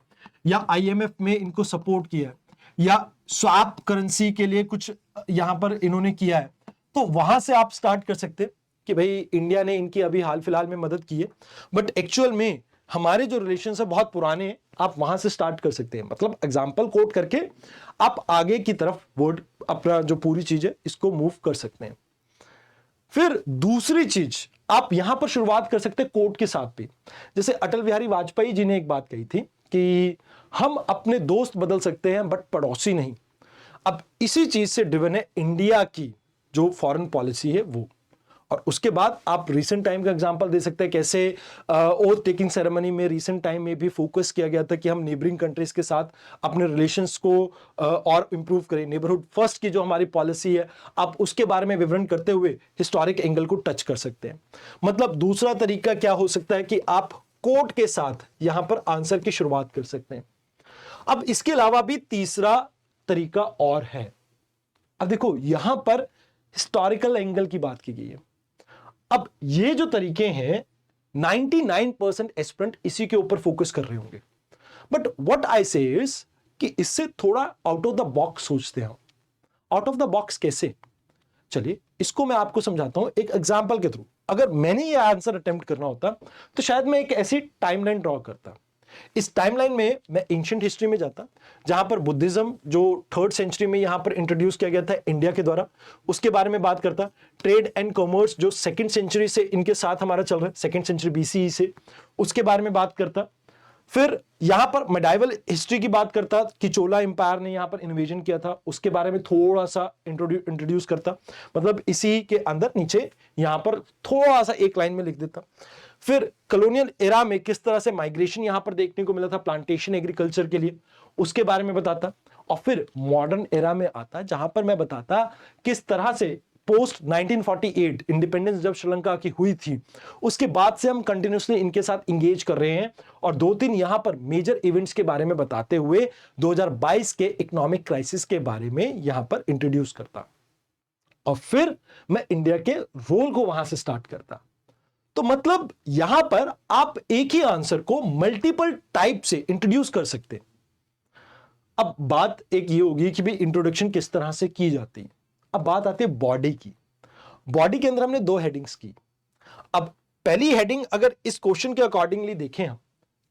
या आईएमएफ में इनको सपोर्ट किया है, या स्वैप करेंसी के लिए कुछ यहां पर इन्होंने किया है, तो वहां से आप स्टार्ट कर सकते हैं कि भाई इंडिया ने इनकी अभी हाल फिलहाल में मदद की है, बट एक्चुअल में हमारे जो रिलेशन है बहुत पुराने हैं। आप वहां से स्टार्ट कर सकते हैं, मतलब एग्जाम्पल कोट करके आप आगे की तरफ वर्ड अपना जो पूरी चीज है इसको मूव कर सकते हैं। फिर दूसरी चीज, आप यहां पर शुरुआत कर सकते हैं कोट के साथ भी। जैसे अटल बिहारी वाजपेयी जी ने एक बात कही थी कि हम अपने दोस्त बदल सकते हैं बट पड़ोसी नहीं। अब इसी चीज से ड्रिवन है इंडिया की जो फॉरेन पॉलिसी है वो, और उसके बाद आप रीसेंट टाइम का एग्जांपल दे सकते हैं, कैसे ओथ टेकिंग सेरेमनी में रीसेंट टाइम में भी फोकस किया गया था कि हम नेबरिंग कंट्रीज के साथ अपने रिलेशंस को और इंप्रूव करें। नेबरहुड फर्स्ट की जो हमारी पॉलिसी है, आप उसके बारे में विवरण करते हुए हिस्टोरिक एंगल को टच कर सकते हैं। मतलब दूसरा तरीका क्या हो सकता है कि आप कोट के साथ यहां पर आंसर की शुरुआत कर सकते हैं। अब इसके अलावा भी तीसरा तरीका और है। अब देखो यहां पर हिस्टोरिकल एंगल की बात की गई है। अब ये जो तरीके हैं 99% एस्पिरेंट इसी के ऊपर फोकस कर रहे होंगे, बट व्हाट आई से इज कि इससे थोड़ा आउट ऑफ द बॉक्स सोचते हैं। आउट ऑफ द बॉक्स कैसे? चलिए इसको मैं आपको समझाता हूं एक एग्जांपल के थ्रू। अगर मैंने ये आंसर अटेम्प्ट करना होता तो शायद मैं एक ऐसी टाइमलाइन ड्रॉ करता। इस टाइमलाइन में मैं एंशिएंट हिस्ट्री में जाता, जहां पर बुद्धिज्म जो 3rd सेंचुरी में यहां पर इंट्रोड्यूस किया गया था इंडिया के द्वारा, उसके बारे में बात करता। ट्रेड एंड कॉमर्स जो 2nd सेंचुरी से इनके साथ हमारा चल रहा है, 2nd सेंचुरी BCE से, उसके बारे में बात करता। फिर यहां पर मेडाइवल हिस्ट्री की बात करता कि चोला एम्पायर ने यहां पर इन्वेजन किया था, उसके बारे में थोड़ा सा इंट्रोड्यूस करता। मतलब इसी के अंदर नीचे यहां पर थोड़ा सा एक लाइन में लिख देता। फिर कॉलोनियल एरा में किस तरह से माइग्रेशन यहां पर देखने को मिला था प्लांटेशन एग्रीकल्चर के लिए, उसके बारे में बताता। और फिर मॉडर्न एरा में आता, जहां पर मैं बताता किस तरह से पोस्ट 1948 इंडिपेंडेंस जब श्रीलंका की हुई थी, उसके बाद से हम कंटिन्यूसली इनके साथ इंगेज कर रहे हैं। और 2-3 यहां पर मेजर इवेंट्स के बारे में बताते हुए 2022 के इकोनॉमिक क्राइसिस के बारे में यहां पर इंट्रोड्यूस करता। और फिर मैं इंडिया के रोल को वहां से स्टार्ट करता। तो मतलब यहां पर आप एक ही आंसर को मल्टीपल टाइप से इंट्रोड्यूस कर सकते हैं। अब बात एक ये होगी कि भी इंट्रोडक्शन किस तरह से की जाती है। अब बात आती है बॉडी की। बॉडी के अंदर हमने 2 हेडिंग्स की। अब पहली हेडिंग अगर इस क्वेश्चन के अकॉर्डिंगली देखें हम,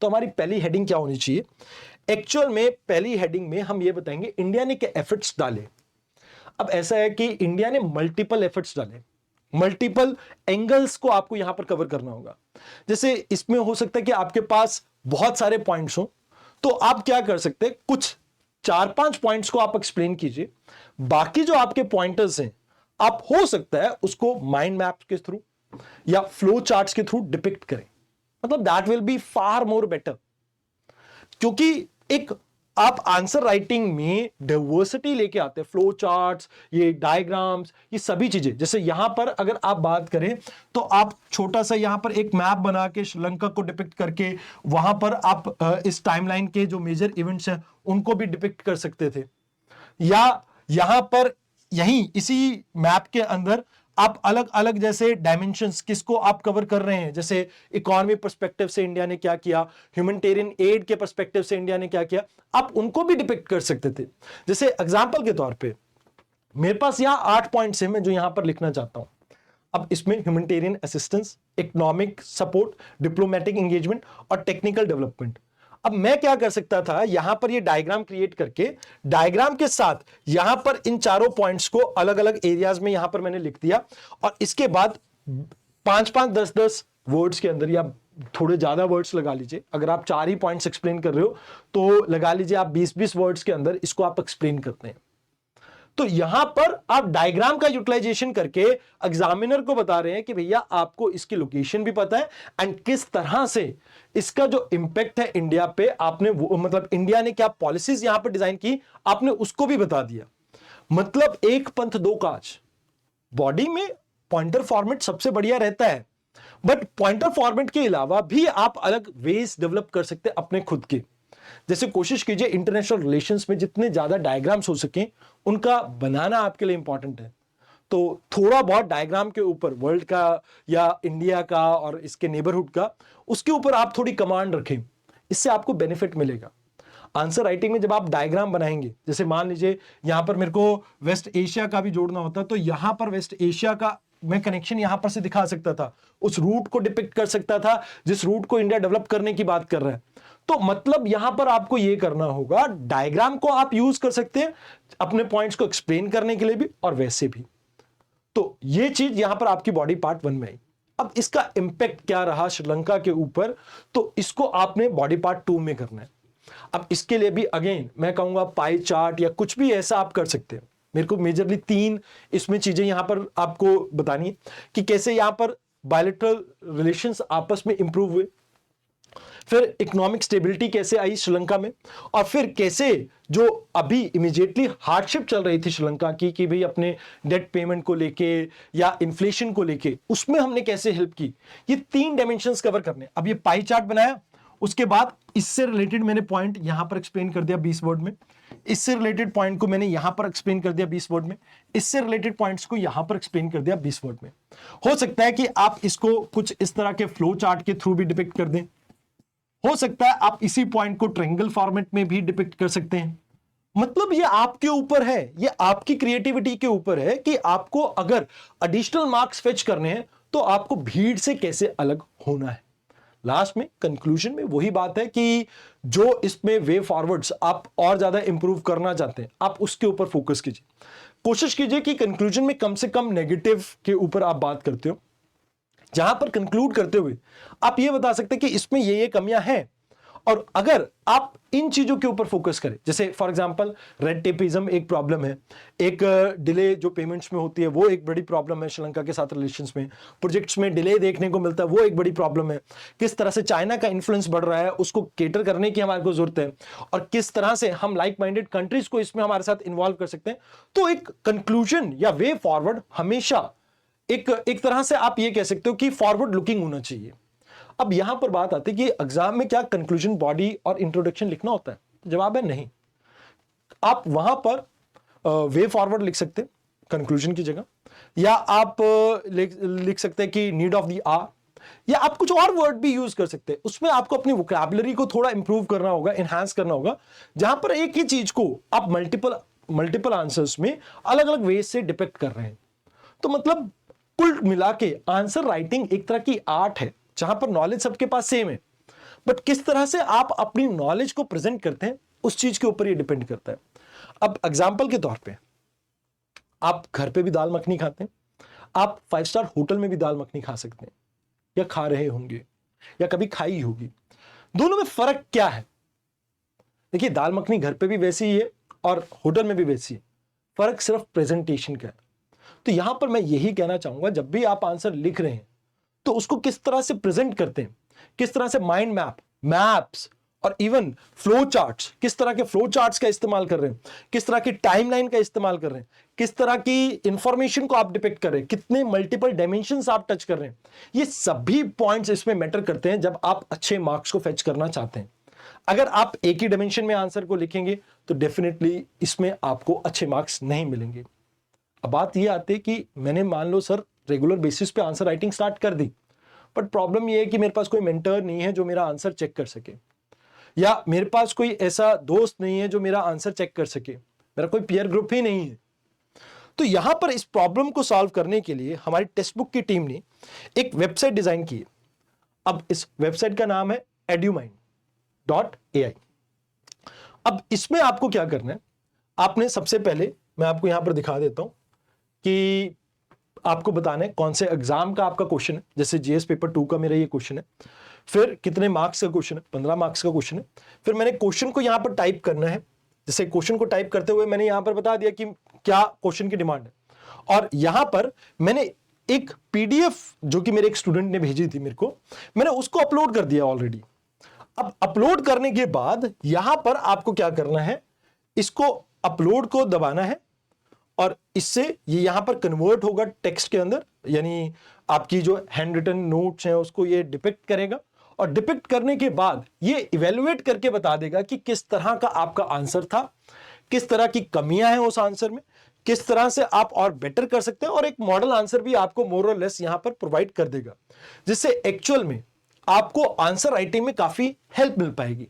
तो हमारी पहली हेडिंग क्या होनी चाहिए? एक्चुअल में पहली हेडिंग में हम ये बताएंगे इंडिया ने क्या एफर्ट्स डाले। अब ऐसा है कि इंडिया ने मल्टीपल एफर्ट्स डाले, मल्टीपल एंगल्स को आपको यहां पर कवर करना होगा। जैसे इसमें हो सकता है कि आपके पास बहुत सारे पॉइंट्स हो, तो आप क्या कर सकते हैं, कुछ 4-5 पॉइंट्स को आप एक्सप्लेन कीजिए। बाकी जो आपके पॉइंटर्स हैं, आप हो सकता है उसको माइंड मैप के थ्रू या फ्लो चार्ट्स के थ्रू डिपिक्ट करें। मतलब that will be far more better, क्योंकि एक आप आंसर राइटिंग में डाइवर्सिटी लेके आते हैं, फ्लो चार्ट्स, ये डायग्राम्स, ये सभी चीजें। जैसे यहां पर अगर आप बात करें तो आप छोटा सा यहां पर एक मैप बना के श्रीलंका को डिपिक्ट करके वहां पर आप इस टाइमलाइन के जो मेजर इवेंट्स हैं उनको भी डिपिक्ट कर सकते थे। या यहां पर यहीं इसी मैप के अंदर आप अलग अलग जैसे डायमेंशंस किसको आप कवर कर रहे हैं, जैसे इकोनॉमी पर्सपेक्टिव से इंडिया ने क्या किया, ह्यूमैनिटेरियन एड के पर्सपेक्टिव से इंडिया ने क्या किया, आप उनको भी डिपिक्ट कर सकते थे। जैसे एग्जांपल के तौर पे मेरे पास यहां 8 पॉइंट्स हैं मैं जो यहां पर लिखना चाहता हूं। अब इसमें humanitarian assistance, economic support, diplomatic engagement और टेक्निकल डेवलपमेंट। अब मैं क्या कर सकता था, यहां पर ये डायग्राम क्रिएट करके डायग्राम के साथ यहां पर इन चारों पॉइंट्स को अलग अलग एरियाज में यहां पर मैंने लिख दिया। और इसके बाद 5-5, 10-10 वर्ड्स के अंदर, या थोड़े ज्यादा वर्ड्स लगा लीजिए, अगर आप 4 ही पॉइंट्स एक्सप्लेन कर रहे हो तो लगा लीजिए आप 20-20 वर्ड्स के अंदर इसको आप एक्सप्लेन करते हैं। तो यहां पर आप डायग्राम का यूटिलाइजेशन करके एग्जामिनर को बता रहे हैं कि भैया आपको इसकी लोकेशन भी पता है एंड किस तरह से इसका जो इंपैक्ट है इंडिया पे, आपने वो मतलब इंडिया ने क्या पॉलिसीज यहां पर डिजाइन की, आपने उसको भी बता दिया। मतलब एक पंथ दो काज। बॉडी में पॉइंटर फॉर्मेट सबसे बढ़िया रहता है, बट पॉइंटर फॉर्मेट के अलावा भी आप अलग वेज डेवलप कर सकते हैं अपने खुद के। जैसे कोशिश कीजिए इंटरनेशनल रिलेशंस में जितने ज्यादा डायग्राम्स हो सके उनका बनाना आपके लिए इंपॉर्टेंट है। तो थोड़ा बहुत डायग्राम के ऊपर वर्ल्ड का या इंडिया का और इसके नेबरहुड का, उसके ऊपर आप थोड़ी कमांड रखें, इससे आपको बेनिफिट मिलेगा। आंसर राइटिंग में जब आप डायग्राम बनाएंगे, जैसे मान लीजिए यहां पर मेरे को वेस्ट एशिया का भी जोड़ना होता, तो यहां पर वेस्ट एशिया का मैं कनेक्शन यहां पर से दिखा सकता था, उस रूट को डिपिक्ट कर सकता था जिस रूट को इंडिया डेवलप करने की बात कर रहा है। तो मतलब यहां पर आपको यह करना होगा, डायग्राम को आप यूज कर सकते हैं अपने पॉइंट्स को एक्सप्लेन करने के लिए भी और वैसे भी। तो यह चीज यहां पर आपकी बॉडी पार्ट 1 में आई। अब इसका इंपैक्ट क्या रहा श्रीलंका के ऊपर, तो इसको आपने बॉडी पार्ट 2 में करना है। अब इसके लिए भी अगेन मैं कहूंगा पाई चार्ट या कुछ भी ऐसा आप कर सकते हैं। मेरे को मेजरली 3 इसमें चीजें यहां पर आपको बतानी है कि कैसे यहां पर बायलैटरल रिलेशंस आपस में इंप्रूव हुए, फिर इकोनॉमिक स्टेबिलिटी कैसे आई श्रीलंका में, और फिर कैसे जो अभी इमीडिएटली हार्डशिप चल रही थी श्रीलंका की कि भाई अपने डेट पेमेंट को लेके या इन्फ्लेशन को लेके, उसमें हमने कैसे हेल्प की। ये 3 डायमेंशंस कवर करने। अब ये पाई चार्ट बनाया, उसके बाद इससे रिलेटेड मैंने पॉइंट यहां पर एक्सप्लेन कर दिया 20 वर्ड में, इससे रिलेटेड पॉइंट को मैंने यहां पर एक्सप्लेन कर दिया 20 वर्ड में, इससे रिलेटेड पॉइंट्स को यहां पर एक्सप्लेन कर दिया 20 वर्ड में। हो सकता है कि आप इसको कुछ इस तरह के फ्लो चार्ट के थ्रू भी डिपिक्ट कर दें, हो सकता है आप इसी पॉइंट को ट्रायंगल फॉर्मेट में भी डिपिक्ट कर सकते हैं। मतलब ये आपके ऊपर है, ये आपकी क्रिएटिविटी के ऊपर है कि आपको अगर एडिशनल मार्क्स फेच करने हैं तो आपको भीड़ से कैसे अलग होना है। लास्ट में कंक्लूजन में वही बात है कि जो इसमें वे फॉरवर्ड्स आप और ज्यादा इंप्रूव करना चाहते हैं, आप उसके ऊपर फोकस कीजिए। कोशिश कीजिए कि कंक्लूजन में कम से कम नेगेटिव के ऊपर आप बात करते हो, जहां पर कंक्लूड करते हुए आप ये बता सकते हैं कि इसमें ये कमियां हैं, और अगर आप इन चीजों के ऊपर फोकस करें, जैसे फॉर एग्जांपल रेड टेपिज्म एक प्रॉब्लम है, एक डिले जो पेमेंट्स में होती है वो एक बड़ी प्रॉब्लम है श्रीलंका के साथ रिलेशंस में, प्रोजेक्ट्स में डिले देखने को मिलता है वो एक बड़ी प्रॉब्लम है, किस तरह से चाइना का इन्फ्लुएंस बढ़ रहा है उसको केटर करने की हमारे को जरूरत है, और किस तरह से हम लाइक माइंडेड कंट्रीज को इसमें हमारे साथ इन्वॉल्व कर सकते हैं। तो एक कंक्लूजन या वे फॉरवर्ड हमेशा एक तरह से आप ये कह सकते हो कि फॉरवर्ड लुकिंग होना चाहिए। अब यहां पर बात आती है कि एग्जाम में क्या कंक्लूजन बॉडी और इंट्रोडक्शन लिखना होता है, तो जवाब है नहीं। आप वहां पर वे फॉरवर्ड लिख सकते हैं कंक्लूजन की जगह, या आप लिख सकते हैं कि नीड ऑफ द आवर, या आप कुछ और वर्ड भी यूज कर सकते हैं। उसमें आपको अपनी वोकैबुलरी को थोड़ा इंप्रूव करना होगा, एनहांस करना होगा, जहां पर एक ही चीज को आप मल्टीपल आंसर्स में अलग अलग वे से डिपिक्ट कर रहे हैं। तो मतलब कुल मिला के आंसर राइटिंग एक तरह की आर्ट है, जहां पर नॉलेज सबके पास सेम है, बट किस तरह से आप अपनी नॉलेज को प्रेजेंट करते हैं उस चीज के ऊपर ये डिपेंड करता है। अब एग्जांपल के तौर पे आप घर पे भी दाल मखनी खाते हैं, आप 5 स्टार होटल में भी दाल मखनी खा सकते हैं, या खा रहे होंगे, या कभी खाई होगी। दोनों में फर्क क्या है? देखिए, दाल मखनी घर पे भी वैसी ही है और होटल में भी वैसी है, फर्क सिर्फ प्रेजेंटेशन का है। तो यहां पर मैं यही कहना चाहूंगा, जब भी आप आंसर लिख रहे हैं तो उसको किस तरह से प्रेजेंट करते हैं, किस तरह से माइंड मैप्स और इवन फ्लो चार्ट्स, किस तरह के फ्लो चार्ट्स का इस्तेमाल कर रहे हैं, किस तरह की टाइमलाइन का इस्तेमाल कर रहे हैं, किस तरह की इंफॉर्मेशन को आप डिपिक्ट कर रहे हैं, कितने मल्टीपल डायमेंशंस आप टच कर रहे हैं, ये सभी पॉइंट्स इसमें मैटर करते हैं जब आप अच्छे मार्क्स को फेच करना चाहते हैं। अगर आप एक ही डायमेंशन में आंसर को लिखेंगे तो डेफिनेटली इसमें आपको अच्छे मार्क्स नहीं मिलेंगे। अब बात यह आती है कि मैंने मान लो सर रेगुलर बेसिस पे आंसर राइटिंग स्टार्ट कर दी, बट प्रॉब्लम यह है कि मेरे पास कोई मेंटर नहीं है जो मेरा आंसर चेक कर सके, या मेरे पास कोई ऐसा दोस्त नहीं है जो मेरा आंसर चेक कर सके, मेरा कोई पीयर ग्रुप ही नहीं है। तो यहां पर इस प्रॉब्लम को सॉल्व करने के लिए हमारी टेक्स्ट बुक की टीम ने एक वेबसाइट डिजाइन की है। अब इस वेबसाइट का नाम है edumind.ai। अब इसमें आपको क्या करना है, आपने सबसे पहले, मैं आपको यहां पर दिखा देता हूं कि आपको बताना है कौन से एग्जाम का आपका क्वेश्चन है। जैसे जीएस पेपर 2 का मेरा ये क्वेश्चन है, फिर कितने मार्क्स का क्वेश्चन है, 15 मार्क्स का क्वेश्चन है। फिर मैंने क्वेश्चन को यहां पर टाइप करना है। जैसे क्वेश्चन को टाइप करते हुए मैंने यहां पर बता दिया कि क्या क्वेश्चन की डिमांड है, और यहां पर मैंने एक पीडीएफ जो कि मेरे एक स्टूडेंट ने भेजी थी मेरे को, मैंने उसको अपलोड कर दिया ऑलरेडी। अब अपलोड करने के बाद यहां पर आपको क्या करना है, इसको अपलोड को दबाना है, और इससे ये यहां पर कन्वर्ट होगा टेक्स्ट के अंदर, यानी आपकी जो हैंड रिटन नोट्स हैं उसको ये डिपिक्ट करेगा, और डिपिक्ट करने के बाद ये इवेलुएट करके बता देगा कि किस तरह का आपका आंसर था, किस तरह की कमियां हैं उस आंसर में, किस तरह से आप और बेटर कर सकते हैं, और एक मॉडल आंसर भी आपको मोर और लेस यहां पर प्रोवाइड कर देगा, जिससे एक्चुअल में आपको आंसर राइटिंग में काफी हेल्प मिल पाएगी।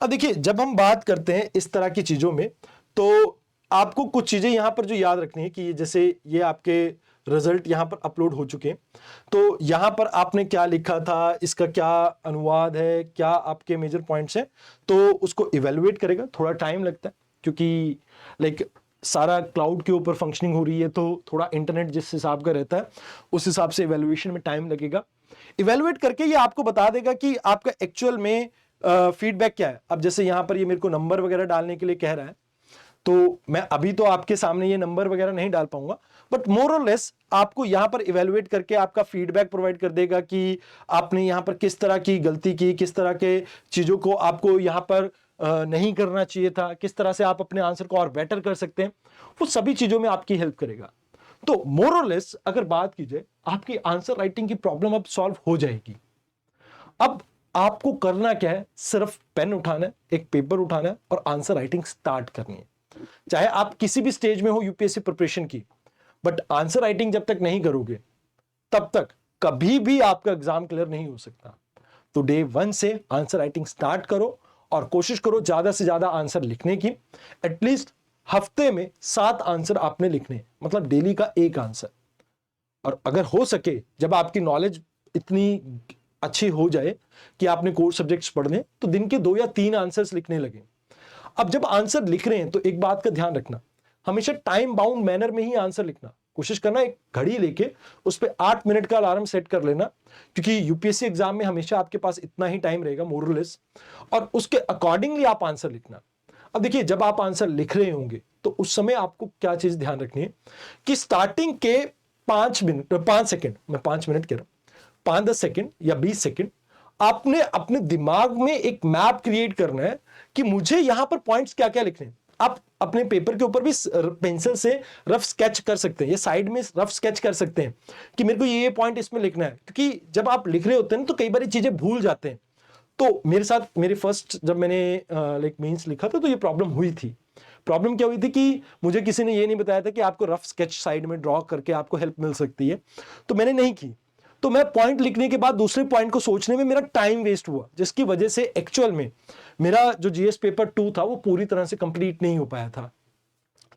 अब देखिए, जब हम बात करते हैं इस तरह की चीजों में, तो आपको कुछ चीजें यहां पर जो याद रखनी है कि जैसे ये आपके रिजल्ट यहां पर अपलोड हो चुके हैं, तो यहां पर आपने क्या लिखा था, इसका क्या अनुवाद है, क्या आपके मेजर पॉइंट्स हैं, तो उसको इवेलुएट करेगा। थोड़ा टाइम लगता है क्योंकि लाइक सारा क्लाउड के ऊपर फंक्शनिंग हो रही है, तो थोड़ा इंटरनेट जिस हिसाब का रहता है उस हिसाब से इवेलुएशन में टाइम लगेगा। इवेलुएट करके ये आपको बता देगा कि आपका एक्चुअल में फीडबैक क्या है। अब जैसे यहां पर ये मेरे को नंबर वगैरह डालने के लिए कह रहा है, तो मैं अभी तो आपके सामने ये नंबर वगैरह नहीं डाल पाऊंगा, बट मोर और लेस आपको यहां पर इवेलुएट करके आपका फीडबैक प्रोवाइड कर देगा कि आपने यहां पर किस तरह की गलती की, किस तरह के चीजों को आपको यहां पर नहीं करना चाहिए था, किस तरह से आप अपने आंसर को और बेटर कर सकते हैं, वो सभी चीजों में आपकी हेल्प करेगा। तो मोर और लेस अगर बात की जाए, आपकी आंसर राइटिंग की प्रॉब्लम अब सॉल्व हो जाएगी। अब आपको करना क्या है, सिर्फ पेन उठाना है, एक पेपर उठाना है और आंसर राइटिंग स्टार्ट करनी है। चाहे आप किसी भी स्टेज में हो यूपीएससी प्रिपरेशन की, बट आंसर राइटिंग जब तक नहीं करोगे तब तक कभी भी आपका एग्जाम क्लियर नहीं हो सकता। तो डे 1 से आंसर राइटिंग स्टार्ट करो और कोशिश करो ज्यादा से ज्यादा आंसर लिखने की। एटलीस्ट हफ्ते में 7 आंसर आपने लिखने, मतलब डेली का एक आंसर। और अगर हो सके, जब आपकी नॉलेज इतनी अच्छी हो जाए कि आपने कोर सब्जेक्ट्स पढ़ने, तो दिन के 2 या 3 आंसर्स लिखने लगे। अब जब आंसर लिख रहे हैं तो एक बात का ध्यान रखना, हमेशा टाइम बाउंड मैनर में ही आंसर लिखना। कोशिश करना एक घड़ी लेके उस पर 8 मिनट का अलार्म सेट कर लेना, क्योंकि यूपीएससी एग्जाम में हमेशा आपके पास इतना ही टाइम रहेगा मोर और लेस, और उसके अकॉर्डिंगली आप आंसर लिखना। अब देखिए, जब आप आंसर लिख रहे होंगे तो उस समय आपको क्या चीज ध्यान रखनी है कि स्टार्टिंग के 5 सेकंड, मैं 5 मिनट कह रहा हूं, 5-10 सेकंड या 20 सेकंड आपने अपने दिमाग में एक मैप क्रिएट करना है कि मुझे यहां पर पॉइंट्स क्या क्या लिखने हैं। आप अपने पेपर के ऊपर भी पेंसिल से रफ स्केच कर सकते हैं, ये साइड में रफ स्केच कर सकते हैं कि मेरे को ये पॉइंट इसमें लिखना है, क्योंकि जब आप लिख रहे होते हैं तो कई बार चीजें भूल जाते हैं। तो मेरे साथ, मेरे फर्स्ट जब मैंने लाइक मेंस लिखा था तो ये प्रॉब्लम हुई थी। प्रॉब्लम क्या हुई थी कि मुझे किसी ने ये नहीं बताया था कि आपको रफ स्केच साइड में ड्रॉ करके आपको हेल्प मिल सकती है, तो मैंने नहीं की। तो मैं पॉइंट लिखने के बाद दूसरे पॉइंट को सोचने में मेरा टाइम वेस्ट हुआ, जिसकी वजह से एक्चुअल में मेरा जो जीएस पेपर 2 था वो पूरी तरह से कंप्लीट नहीं हो पाया था।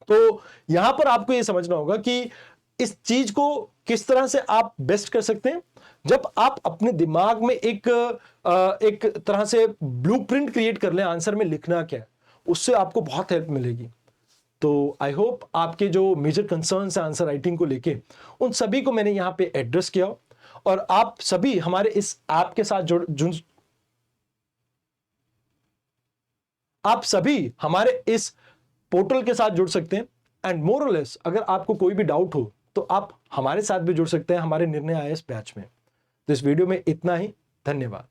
तो यहां पर आपको यह समझना होगा कि इस चीज को किस तरह से आप बेस्ट कर सकते हैं, जब आप अपने दिमाग में एक तरह से ब्लूप्रिंट क्रिएट कर लें आंसर में लिखना क्या है, उससे आपको बहुत हेल्प मिलेगी। तो आई होप आपके जो मेजर कंसर्न्स हैं आंसर राइटिंग को लेके, उन सभी को मैंने यहां पे एड्रेस किया, और आप सभी हमारे इस ऐप के साथ आप सभी हमारे इस पोर्टल के साथ जुड़ सकते हैं। एंड मोर और लेस अगर आपको कोई भी डाउट हो तो आप हमारे साथ भी जुड़ सकते हैं हमारे निर्णय आईएएस बैच में। तो इस वीडियो में इतना ही, धन्यवाद।